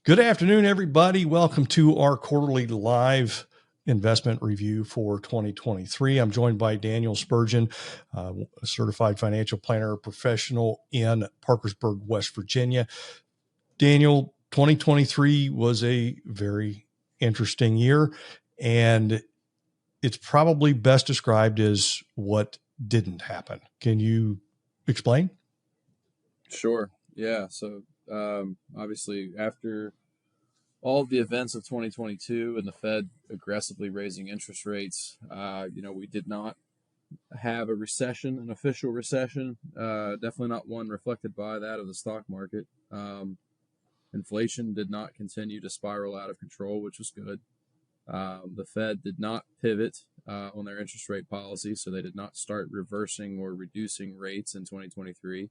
Good afternoon, everybody. Welcome to our quarterly live investment review for 2023. I'm joined by Daniel Spurgeon, a certified financial planner professional in Parkersburg, West Virginia. Daniel, 2023 was a very interesting year, and it's probably best described as what didn't happen. Can you explain? Sure. Yeah. So obviously, after all of the events of 2022 and the Fed aggressively raising interest rates, we did not have a recession, an official recession. Definitely not one reflected by that of the stock market. Inflation did not continue to spiral out of control, which was good. The Fed did not pivot on their interest rate policy, so they did not start reversing or reducing rates in 2023.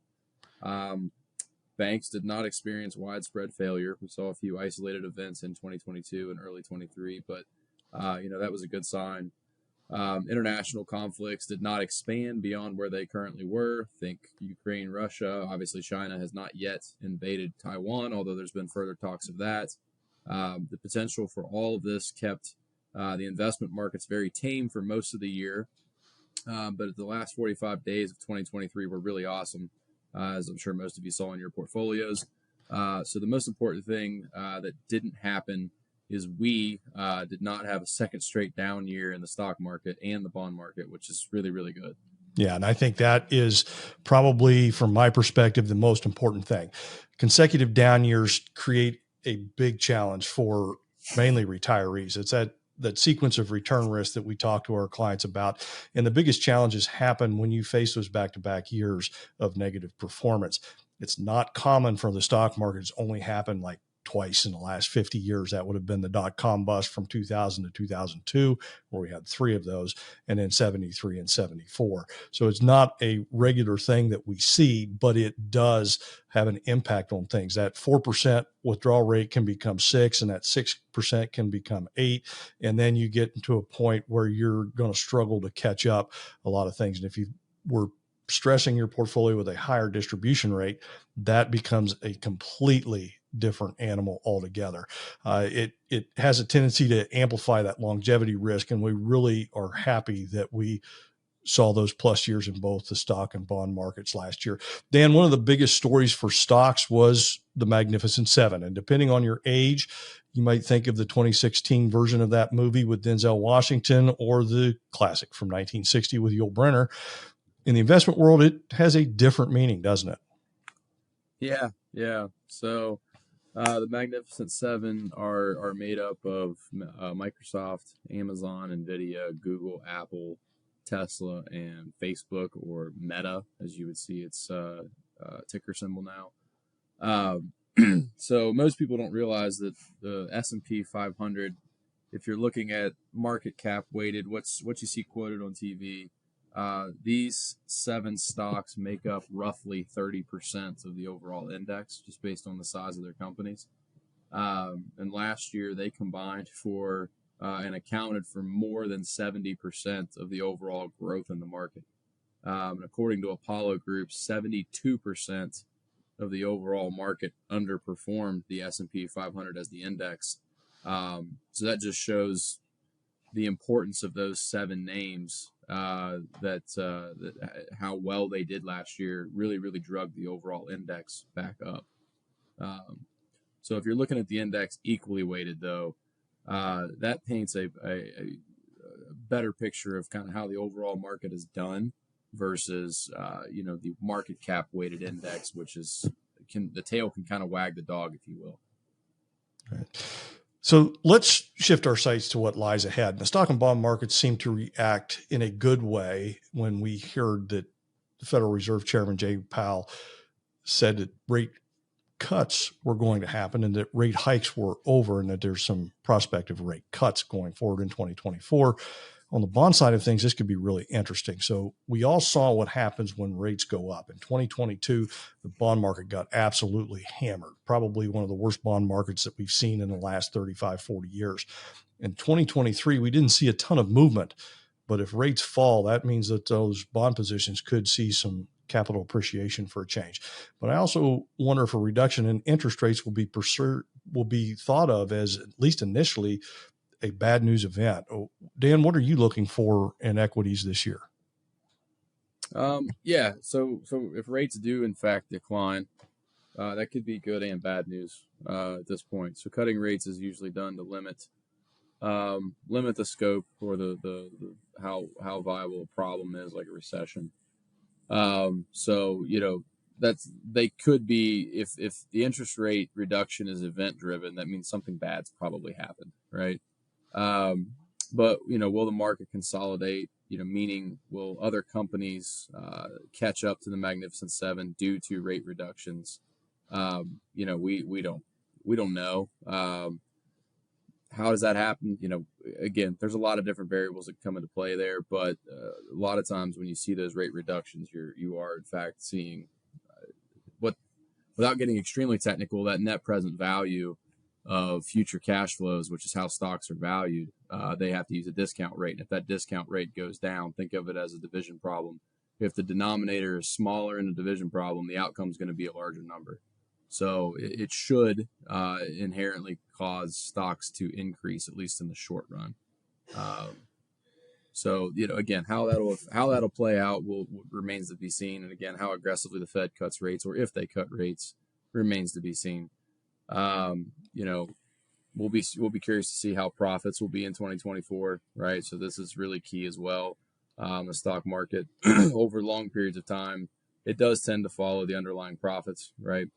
Banks did not experience widespread failure. We saw a few isolated events in 2022 and early 23, but that was a good sign. International conflicts did not expand beyond where they currently were. Think Ukraine, Russia. Obviously, China has not yet invaded Taiwan, although there's been further talks of that. The potential for all of this kept the investment markets very tame for most of the year. But the last 45 days of 2023 were really awesome, as I'm sure most of you saw in your portfolios. So the most important thing that didn't happen is we did not have a second straight down year in the stock market and the bond market, which is really, really good. Yeah, and I think that is probably, from my perspective, the most important thing. Consecutive down years create a big challenge for mainly retirees. It's that sequence of return risk that we talk to our clients about. And the biggest challenges happen when you face those back-to-back years of negative performance. It's not common for the stock market. It's only happened like twice in the last 50 years. That would have been the dot-com bust from 2000 to 2002, where we had three of those, and then 73 and 74. So it's not a regular thing that we see, but it does have an impact on things. That 4% withdrawal rate can become 6%, and that 6% can become 8%. And then you get into a point where you're going to struggle to catch up a lot of things. And if you were stressing your portfolio with a higher distribution rate, that becomes a completely different animal altogether. It has a tendency to amplify that longevity risk, and we really are happy that we saw those plus years in both the stock and bond markets last year. Dan, one of the biggest stories for stocks was the Magnificent Seven, and depending on your age, you might think of the 2016 version of that movie with Denzel Washington or the classic from 1960 with Yul Brynner. In the investment world, it has a different meaning, doesn't it? Yeah. So the Magnificent Seven are made up of Microsoft, Amazon, Nvidia, Google, Apple, Tesla, and Facebook, or Meta, as you would see its ticker symbol now. So most people don't realize that the S&P 500, if you're looking at market cap weighted, what you see quoted on TV, these 7 stocks make up roughly 30% of the overall index, just based on the size of their companies. And last year, they combined for and accounted for more than 70% of the overall growth in the market. And according to Apollo Group, 72% of the overall market underperformed the S&P 500 as the index. So that just shows the importance of those 7 names, that how well they did last year really, really drug the overall index back up. So if you're looking at the index equally weighted, though, that paints a better picture of kind of how the overall market is done versus the market cap weighted index, which is the tail can kind of wag the dog, if you will. Right. So let's shift our sights to what lies ahead. The stock and bond markets seem to react in a good way when we heard that the Federal Reserve Chairman Jay Powell said that rate cuts were going to happen and that rate hikes were over, and that there's some prospect of rate cuts going forward in 2024. On the bond side of things, this could be really interesting. So we all saw what happens when rates go up. In 2022, the bond market got absolutely hammered, probably one of the worst bond markets that we've seen in the last 35, 40 years. In 2023, we didn't see a ton of movement, but if rates fall, that means that those bond positions could see some capital appreciation for a change. But I also wonder if a reduction in interest rates will be will be thought of as, at least initially, a bad news event. Dan, what are you looking for in equities this year? Yeah. So if rates do in fact decline, that could be good and bad news at this point. So cutting rates is usually done to limit the scope or the how viable a problem is, like a recession. So they could be, if the interest rate reduction is event driven, that means something bad's probably happened, right? Um, but will the market consolidate? Meaning, will other companies catch up to the Magnificent Seven due to rate reductions? We don't know. How does that happen? Again, there's a lot of different variables that come into play there, but a lot of times when you see those rate reductions, you are in fact seeing what, without getting extremely technical, that net present value of future cash flows, which is how stocks are valued. They have to use a discount rate, and if that discount rate goes down, think of it as a division problem. If the denominator is smaller in the division problem, the outcome is going to be a larger number. So it should inherently cause stocks to increase, at least in the short run. So again, how that'll play out will remains to be seen, and again, how aggressively the Fed cuts rates, or if they cut rates, remains to be seen. We'll be curious to see how profits will be in 2024, right? So this is really key as well. The stock market over long periods of time, it does tend to follow the underlying profits, right?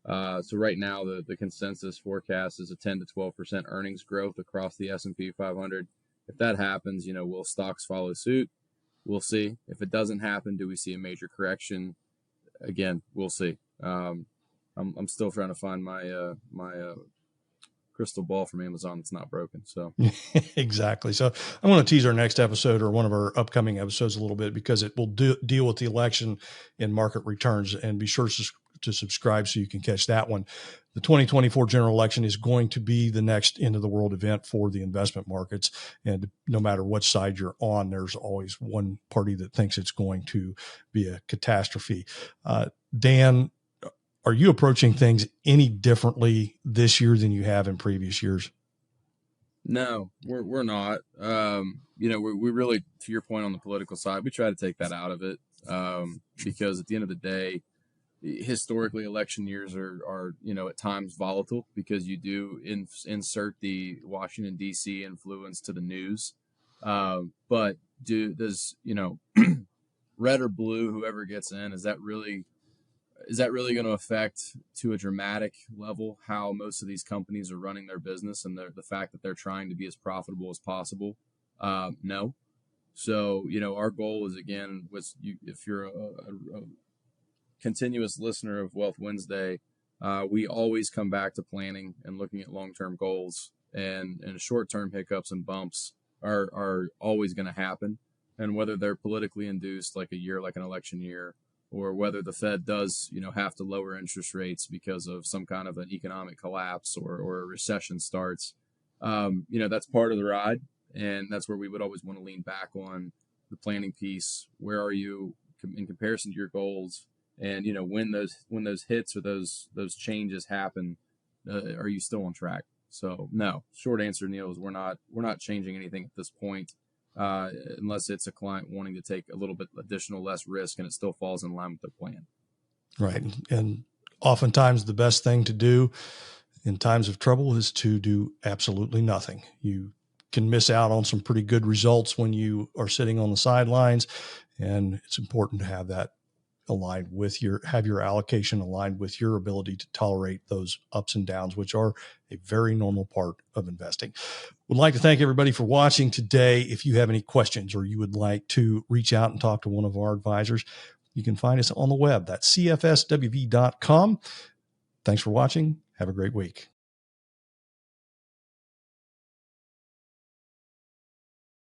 So right now, the consensus forecast is a 10 to 12% earnings growth across the S&P 500. If that happens, will stocks follow suit? We'll see. If it doesn't happen, do we see a major correction? Again, we'll see. I'm still trying to find my crystal ball from Amazon that's not broken. So Exactly. So I'm going to tease our next episode, or one of our upcoming episodes, a little bit, because it will deal with the election and market returns. And be sure to subscribe so you can catch that one. The 2024 general election is going to be the next end of the world event for the investment markets. And no matter what side you're on, there's always one party that thinks it's going to be a catastrophe. Dan, are you approaching things any differently this year than you have in previous years? No, we're not. We really, to your point on the political side, we try to take that out of it, because at the end of the day, historically, election years are at times volatile, because you do insert the Washington D.C. influence to the news. But does red or blue, whoever gets in, is that really going to affect to a dramatic level how most of these companies are running their business, and the fact that they're trying to be as profitable as possible? No. So our goal is, again, if you're a continuous listener of Wealth Wednesday, we always come back to planning and looking at long-term goals, and short-term hiccups and bumps are always going to happen. And whether they're politically induced, like an election year, or whether the Fed does, have to lower interest rates because of some kind of an economic collapse, or a recession starts, that's part of the ride. And that's where we would always want to lean back on the planning piece. Where are you in comparison to your goals? And when those hits or those changes happen, are you still on track? So no, short answer, Neil, is we're not changing anything at this point, unless it's a client wanting to take a little bit additional less risk and it still falls in line with their plan. Right. And oftentimes the best thing to do in times of trouble is to do absolutely nothing. You can miss out on some pretty good results when you are sitting on the sidelines, and it's important to have that aligned with have your allocation aligned with your ability to tolerate those ups and downs, which are a very normal part of investing. Would like to thank everybody for watching today. If you have any questions, or you would like to reach out and talk to one of our advisors, you can find us on the web. That's cfswv.com. Thanks for watching. Have a great week.